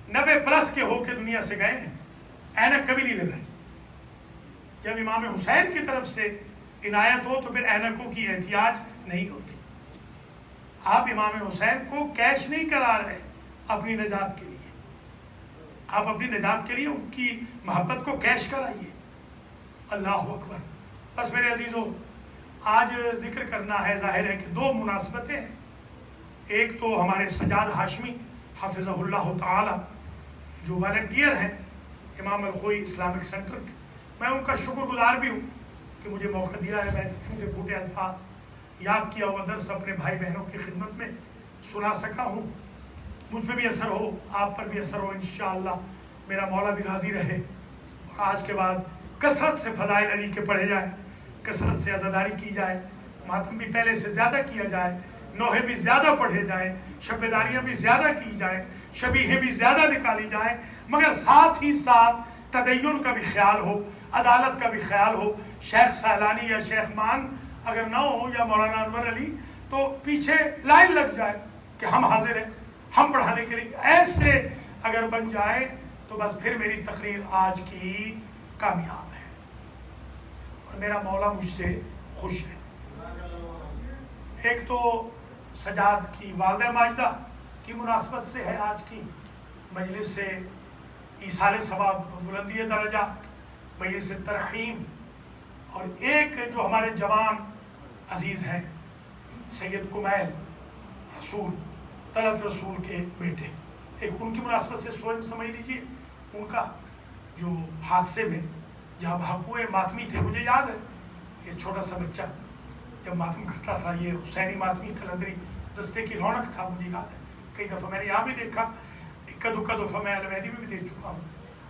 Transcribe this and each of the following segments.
90+ کے ہو کے دنیا سے گئے ہیں، اینک کبھی نہیں لگائی۔ جب امام حسین کی طرف سے عنایت ہو تو پھر اینکوں کی احتیاج نہیں ہوتی۔ آپ امام حسین کو کیش نہیں کرا رہے اپنی نجات کے لیے، آپ اپنی نجات کے لیے ان کی محبت کو کیش کرائیے۔ اللہ اکبر۔ بس میرے عزیزو، آج ذکر کرنا ہے، ظاہر ہے کہ 2 مناسبتیں ہیں۔ ایک تو ہمارے سجاد ہاشمی حفظہ اللہ تعالی جو والنٹیئر ہیں امام الخوئی اسلامک سینٹر کے، میں ان کا شکر گزار بھی ہوں کہ مجھے موقع دیا ہے، میں ٹوٹے پھوٹے الفاظ یاد کیا ہوا درس اپنے بھائی بہنوں کی خدمت میں سنا سکا ہوں۔ مجھ پہ بھی اثر ہو، آپ پر بھی اثر ہو، انشاءاللہ میرا مولا بھی راضی رہے۔ اور آج کے بعد کثرت سے فضائل علی کے پڑھے جائے، کثرت سے عزاداری کی جائے، ماتم بھی پہلے سے زیادہ کیا جائے، نوحے بھی زیادہ پڑھے جائیں، شب داریاں بھی زیادہ کی جائیں، شبیہیں بھی زیادہ نکالی جائیں، مگر ساتھ ہی ساتھ تدین کا بھی خیال ہو، عدالت کا بھی خیال ہو۔ شیخ سہلانی یا شیخ مان اگر نہ ہو یا مولانا انور علی تو پیچھے لائن لگ جائے کہ ہم حاضر ہیں، ہم پڑھانے کے لیے، ایسے اگر بن جائے تو بس پھر میری تقریر آج کی کامیاب ہے اور میرا مولا مجھ سے خوش ہے۔ ایک تو سجاد کی والدہ ماجدہ کی مناسبت سے ہے آج کی مجلس سے ایصال ثواب، بلندی درجات، مجلس ترحیم، اور ایک جو ہمارے جوان عزیز ہیں سید کمیل رسول، طلعت رسول کے بیٹے، ایک ان کی مناسبت سے سوئم سمجھ لیجیے، ان کا جو حادثے میں جہاں بھاگ ہوئے ماتمی تھے، مجھے یاد ہے یہ چھوٹا سا بچہ جب ماتم کرتا تھا، یہ حسینی ماتمی کلندری دستے کی رونق تھا، مجھے یاد ہے کئی دفعہ میں نے یہاں بھی دیکھا، اکا دکا دفعہ میں الویدی میں بھی دیکھ چکا ہوں۔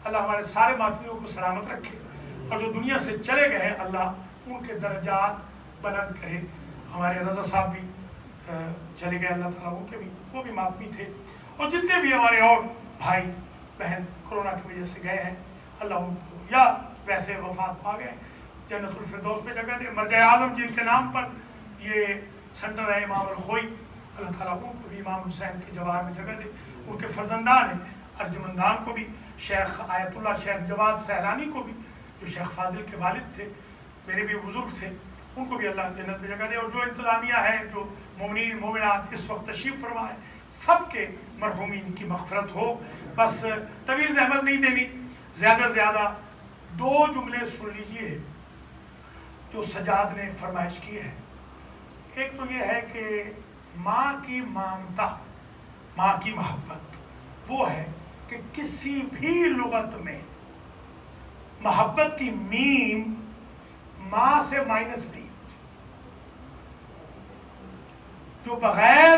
اللہ ہمارے سارے ماتمیوں کو سلامت رکھے، اور جو دنیا سے چلے گئے ہیں اللہ ان کے درجات بلند کرے۔ ہمارے رضا صاحب بھی چلے گئے، اللہ تعالیٰ ان کے بھی، وہ بھی ماتمی تھے، اور جتنے بھی ہمارے اور بھائی بہن کرونا کی وجہ سے گئے ہیں، اللہ ان کو یا ویسے وفات پا گئے جنت الفردوس پہ جگہ دے۔ مرجع اعظم جن کے نام پر یہ سینٹر ہے امام الخوئی، اللہ تعالیٰ ان کو بھی امام حسین کے جوار میں جگہ دے۔ ان کے فرزندان ہیں ارجمندان کو بھی، شیخ آیت اللہ شیخ جواد سہلانی کو بھی جو شیخ فاضل کے والد تھے، میرے بھی بزرگ تھے، ان کو بھی اللہ جنت میں جگہ دے۔ اور جو انتظامیہ ہے، جو مومنین مومنات اس وقت تشریف فرمائے، سب کے مرحومین کی مغفرت ہو۔ بس طویل زحمت نہیں دینی، زیادہ سے زیادہ 2 جملے سن لیجئے جو سجاد نے فرمائش کی ہے۔ ایک تو یہ ہے کہ ماں کی مامتا، ماں کی محبت، وہ ہے کہ کسی بھی لغت میں محبت کی میم ماں سے مائنس نہیں، جو بغیر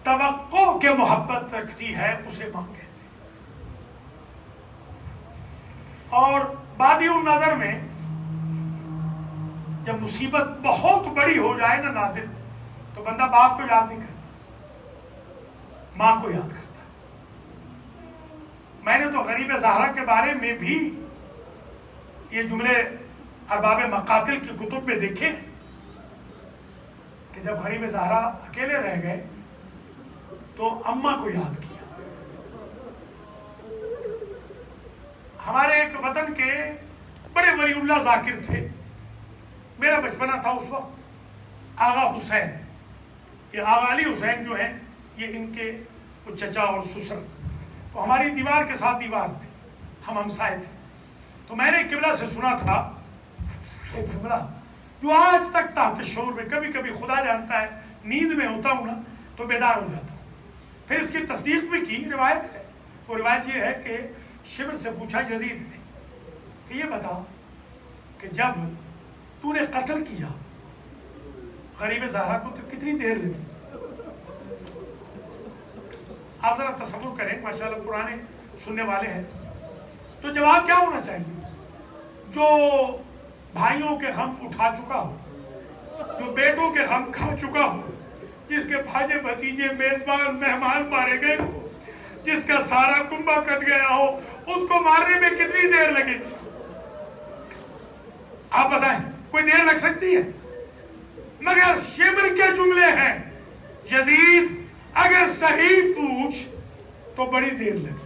توقع کے محبت رکھتی ہے اسے ماں کہتے ہیں۔ اور بادی النظر میں جب مصیبت بہت بڑی ہو جائے نا نازل، تو بندہ باپ کو یاد نہیں کرتا، ماں کو یاد کرتا۔ میں نے تو غریب زہرا کے بارے میں بھی یہ جملے ارباب مقاتل کی کتب میں دیکھے کہ جب غریب زہرا اکیلے رہ گئے تو اماں کو یاد کیا۔ ہمارے ایک وطن کے بڑے ولی اللہ ذاکر تھے، میرا بچپنا تھا اس وقت، آغا حسین، یہ آغا علی حسین جو ہیں یہ ان کے چچا اور سسر، تو ہماری دیوار کے ساتھ دیوار تھی، ہم ہمسائے تھے۔ تو میں نے قبلہ سے سنا تھا ایک جملہ جو آج تک تحت شعور میں، کبھی کبھی خدا جانتا ہے نیند میں ہوتا ہوں نا تو بیدار ہو جاتا ہوں، پھر اس کی تصدیق بھی کی، روایت ہے۔ وہ روایت یہ ہے کہ شبر سے پوچھا یزید نے کہ یہ بتا کہ جب تو نے قتل کیا غریب زہرا کو تو کتنی دیر لگی؟ آپ ذرا تصور کریں، ماشاءاللہ پرانے سننے والے ہیں، تو جواب کیا ہونا چاہیے؟ جو بھائیوں کے غم اٹھا چکا ہو، جو بیٹوں کے غم کھا چکا ہو، جس کے بھاجے بھتیجے میزبان مہمان مارے گئے ہو، جس کا سارا کنبہ کٹ گیا ہو، اس کو مارنے میں کتنی دیر لگے؟ آپ بتائیں، کوئی دیر لگ سکتی ہے؟ مگر شبر کے جملے ہیں، یزید اگر صحیح پوچھ تو بڑی دیر لگی،